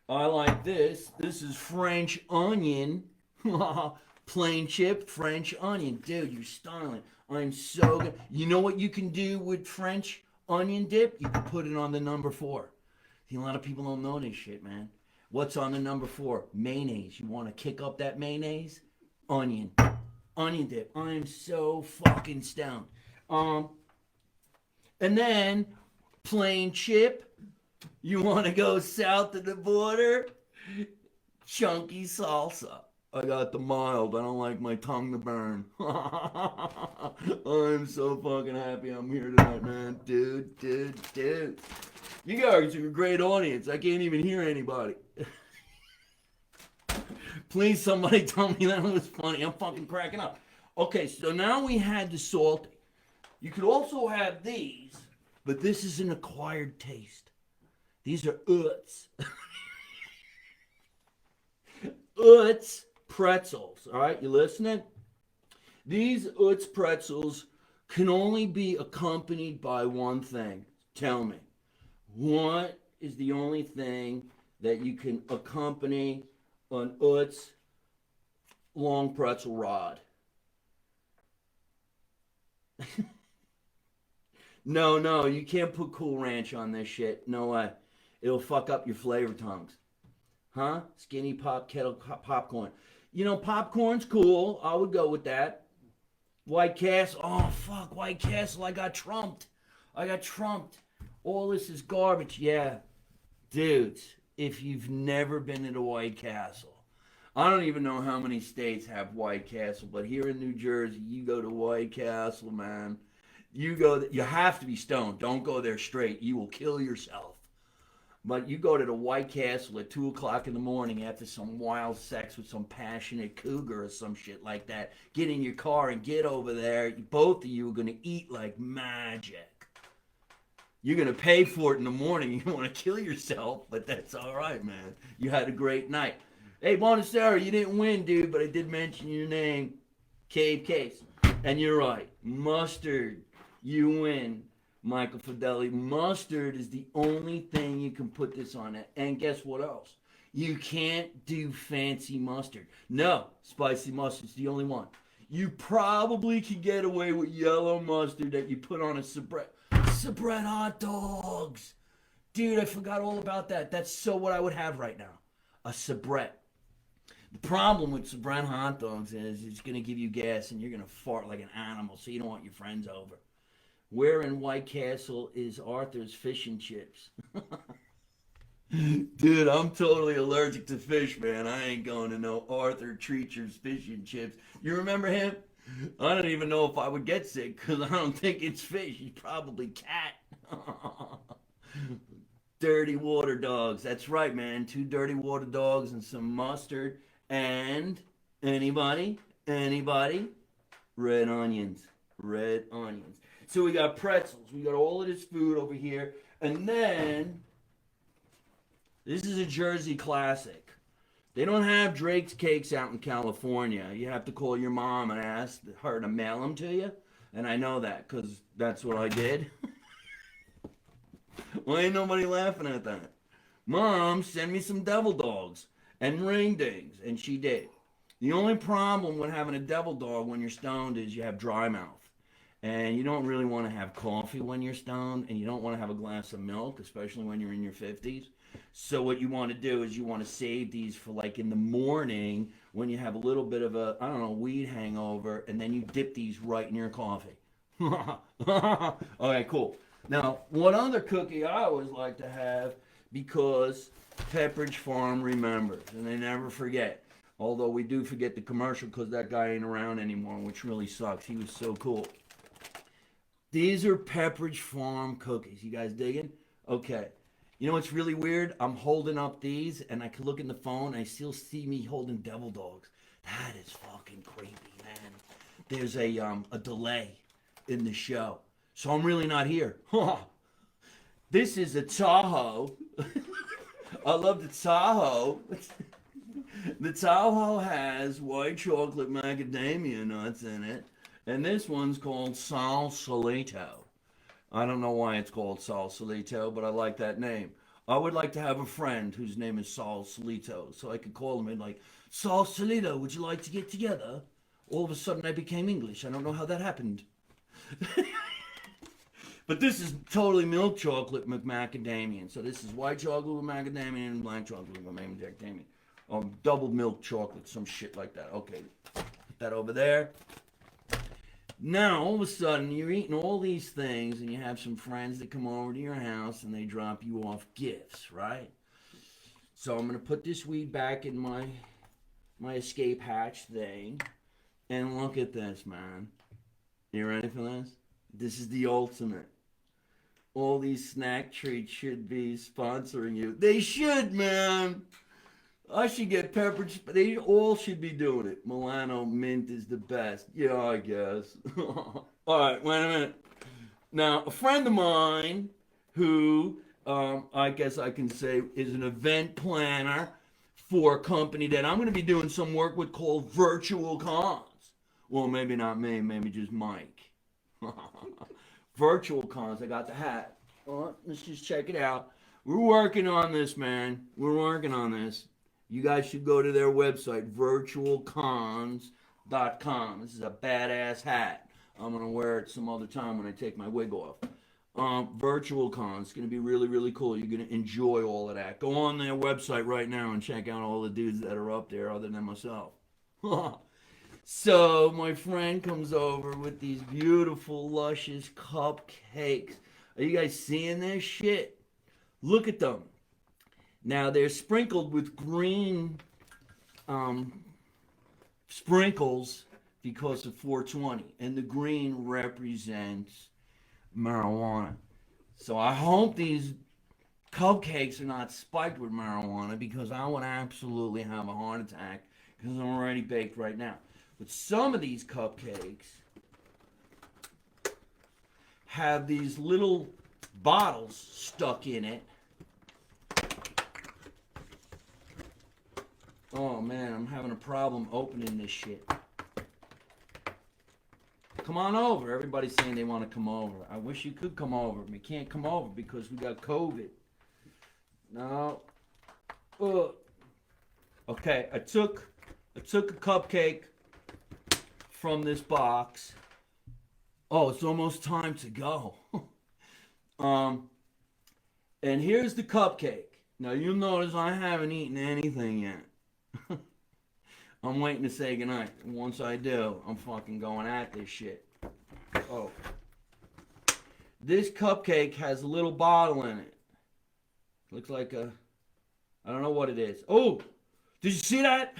I like this. This is French onion. Plain chip, French onion. Dude, you're styling. I'm so good. You know what you can do with French onion dip? You can put it on the number 4. See, a lot of people don't know this shit, man. What's on the number 4? Mayonnaise. You want to kick up that mayonnaise? Onion. Onion dip. I'm so fucking stoned. And then plain chip. You want to go south of the border? Chunky salsa. I got the mild. I don't like my tongue to burn. I'm so fucking happy I'm here tonight, man. Dude. You guys are a great audience. I can't even hear anybody. Please, somebody tell me that was funny. I'm fucking cracking up. Okay, so now we had the salty. You could also have these, but this is an acquired taste. These are Utz. Utz pretzels. All right, you listening? These Utz pretzels can only be accompanied by one thing. Tell me. What is the only thing that you can accompany an Utz long pretzel rod? No, you can't put Cool Ranch on this shit. No way. It'll fuck up your flavor tongues. Huh? Skinny pop kettle popcorn. You know, popcorn's cool. I would go with that. White Castle. Oh, fuck. White Castle. I got trumped. All this is garbage. Yeah. Dudes, if you've never been to the White Castle, I don't even know how many states have White Castle, but here in New Jersey, you go to White Castle, man. You have to be stoned. Don't go there straight. You will kill yourself. But you go to the White Castle at 2 o'clock in the morning after some wild sex with some passionate cougar or some shit like that. Get in your car and get over there. Both of you are going to eat like magic. You're going to pay for it in the morning. You want to kill yourself, but that's all right, man. You had a great night. Hey, Bonacera, you didn't win, dude, but I did mention your name. Cave Case. And you're right. Mustard, you win. Michael Fideli, mustard is the only thing you can put this on it. And guess what else? You can't do fancy mustard. No, spicy mustard's the only one. You probably can get away with yellow mustard that you put on a Sabret hot dogs. Dude, I forgot all about that. That's so what I would have right now. A Sabret. The problem with Sabret hot dogs is it's going to give you gas and you're going to fart like an animal, so you don't want your friends over. Where in White Castle is Arthur's fish and chips? Dude, I'm totally allergic to fish, man. I ain't going to no Arthur Treacher's fish and chips. You remember him? I don't even know if I would get sick because I don't think it's fish. He's probably cat. Dirty water dogs. That's right, man. 2 dirty water dogs and some mustard. And anybody? Red onions. So we got pretzels. We got all of this food over here. And then, this is a Jersey classic. They don't have Drake's Cakes out in California. You have to call your mom and ask her to mail them to you. And I know that because that's what I did. Why ain't nobody laughing at that? Mom, send me some devil dogs and ring dings. And she did. The only problem with having a devil dog when you're stoned is you have dry mouth. And you don't really want to have coffee when you're stoned, and you don't want to have a glass of milk, especially when you're in your 50s. So what you want to do is you want to save these for like in the morning when you have a little bit of a, I don't know, weed hangover, and then you dip these right in your coffee. Okay, cool. Now, what other cookie I always like to have, because Pepperidge Farm remembers, and they never forget. Although we do forget the commercial because that guy ain't around anymore, which really sucks. He was so cool. These are Pepperidge Farm cookies. You guys digging? Okay. You know what's really weird? I'm holding up these, and I can look in the phone, and I still see me holding devil dogs. That is fucking creepy, man. There's a delay in the show, so I'm really not here. This is a Tahoe. I love the Tahoe. The Tahoe has white chocolate macadamia nuts in it. And this one's called Sal Salito. I don't know why it's called Sal Salito, but I like that name. I would like to have a friend whose name is Sal Salito, so I could call him and like, Sal Salito, would you like to get together? All of a sudden I became English. I don't know how that happened. But this is totally milk chocolate with macadamia. So this is white chocolate with macadamia and black chocolate with macadamia. Double milk chocolate, some shit like that. Okay, put that over there. Now, all of a sudden, you're eating all these things, and you have some friends that come over to your house, and they drop you off gifts, right? So I'm going to put this weed back in my escape hatch thing, and look at this, man. You ready for this? This is the ultimate. All these snack treats should be sponsoring you. They should, man! I should get Pepperidge. They all should be doing it. Milano Mint is the best. Yeah, I guess. All right, wait a minute. Now, a friend of mine who I guess I can say is an event planner for a company that I'm going to be doing some work with called Virtual Cons. Well, maybe not me, maybe just Mike. Virtual Cons. I got the hat. Let's just check it out. We're working on this, man. We're working on this. You guys should go to their website, virtualcons.com. This is a badass hat. I'm going to wear it some other time when I take my wig off. Virtual Cons. It's going to be really, really cool. You're going to enjoy all of that. Go on their website right now and check out all the dudes that are up there other than myself. So my friend comes over with these beautiful, luscious cupcakes. Are you guys seeing this shit? Look at them. Now, they're sprinkled with green sprinkles because of 420. And the green represents marijuana. So I hope these cupcakes are not spiked with marijuana, because I would absolutely have a heart attack because I'm already baked right now. But some of these cupcakes have these little bottles stuck in it. Oh man, I'm having a problem opening this shit. Come on over. Everybody's saying they want to come over. I wish you could come over. We can't come over because we got COVID. No. Okay, I took a cupcake from this box. Oh, it's almost time to go. And here's the cupcake. Now you'll notice I haven't eaten anything yet. I'm waiting to say goodnight. Once I do, I'm fucking going at this shit. Oh. This cupcake has a little bottle in it. Looks like a... I don't know what it is. Oh! Did you see that?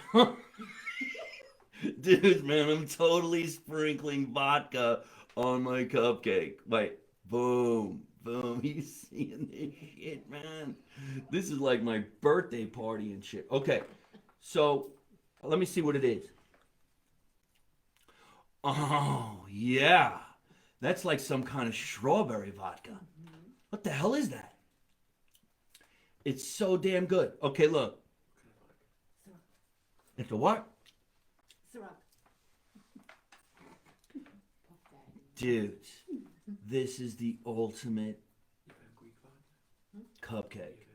Dude, man, I'm totally sprinkling vodka on my cupcake. Wait. Boom. Boom. You seeing this shit, man? This is like my birthday party and shit. Okay. So... let me see what it is. Oh, yeah. That's like some kind of strawberry vodka. Mm-hmm. What the hell is that? It's so damn good. Okay, look. Syrup. It's a what? Syrup. Dude, this is the ultimate cupcake.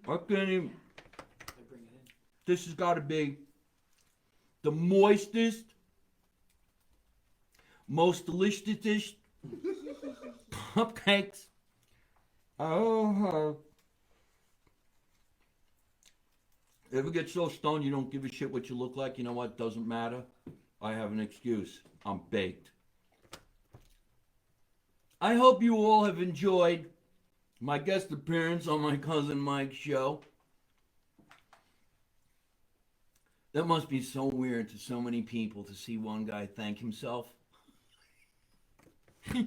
I can't even... This has got to be the moistest, most delicious cupcakes I ever get so stoned you don't give a shit what you look like? You know what? Doesn't matter. I have an excuse. I'm baked. I hope you all have enjoyed my guest appearance on my cousin Mike's show. That must be so weird to so many people to see one guy thank himself. Why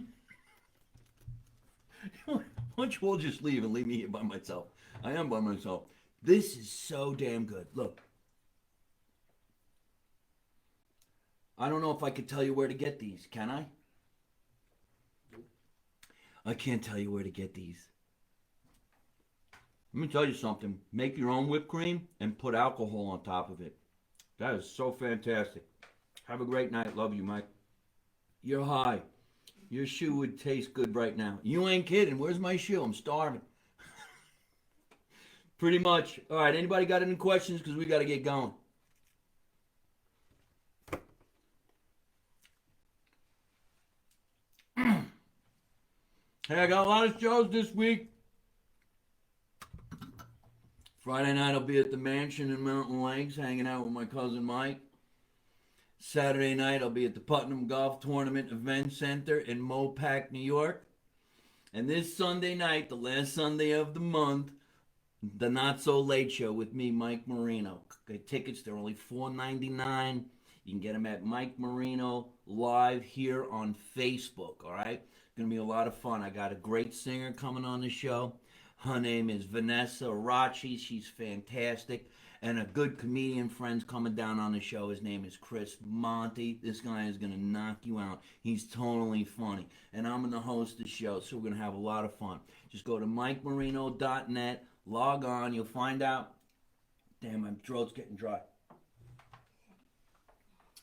don't you all just leave and leave me here by myself? I am by myself. This is so damn good. Look. I don't know if I could tell you where to get these, can I? I can't tell you where to get these. Let me tell you something. Make your own whipped cream and put alcohol on top of it. That is so fantastic. Have a great night. Love you, Mike. You're high. Your shoe would taste good right now. You ain't kidding. Where's my shoe? I'm starving. Pretty much. All right, anybody got any questions? Because we got to get going. Hey, I got a lot of shows this week. Friday night I'll be at the mansion in Mountain Lakes hanging out with my cousin Mike. Saturday night I'll be at the Putnam Golf Tournament Event Center in Mopac, New York. And this Sunday night, the last Sunday of the month, the Not So Late Show with me, Mike Marino. Okay, tickets, they're only $4.99. You can get them at Mike Marino live here on Facebook, all right? It's going to be a lot of fun. I got a great singer coming on the show. Her name is Vanessa Arachi. She's fantastic. And a good comedian friend's coming down on the show. His name is Chris Monty. This guy is going to knock you out. He's totally funny. And I'm going to host the show, so we're going to have a lot of fun. Just go to MikeMarino.net. Log on. You'll find out. Damn, my throat's getting dry.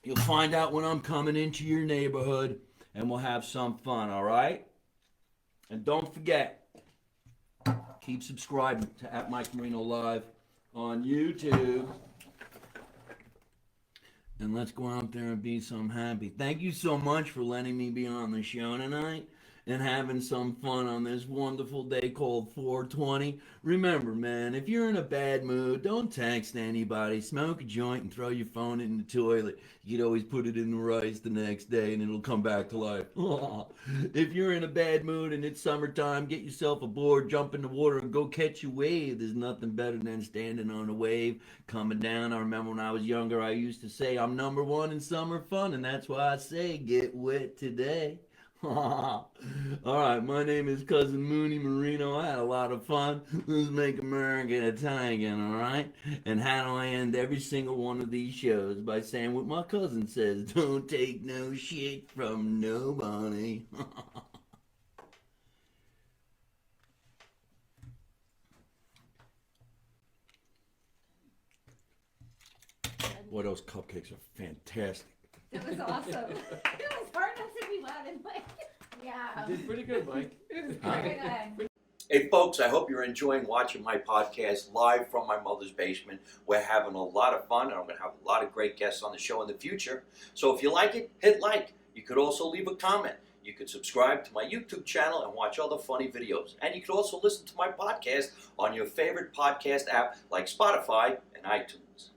You'll find out when I'm coming into your neighborhood, and we'll have some fun, all right? And don't forget, keep subscribing to at Mike Marino Live on YouTube. And let's go out there and be some happy. Thank you so much for letting me be on the show tonight and having some fun on this wonderful day called 420. Remember, man, if you're in a bad mood, don't text anybody. Smoke a joint and throw your phone in the toilet. You could always put it in the rice the next day and it'll come back to life. If you're in a bad mood and it's summertime, get yourself a board, jump in the water and go catch a wave. There's nothing better than standing on a wave, coming down. I remember when I was younger, I used to say, I'm number one in summer fun, and that's why I say, get wet today. All right, my name is Cousin Mooney Marino. I had a lot of fun. Let's make America Italian, all right? And how do I end every single one of these shows? By saying what my cousin says, don't take no shit from nobody. Boy, those cupcakes are fantastic. That was awesome. It was hard not to be loud and like, yeah. You did pretty good, Mike. Very good. Hey folks, I hope you're enjoying watching my podcast live from my mother's basement. We're having a lot of fun and I'm going to have a lot of great guests on the show in the future. So if you like it, hit like. You could also leave a comment. You could subscribe to my YouTube channel and watch other funny videos. And you could also listen to my podcast on your favorite podcast app like Spotify and iTunes.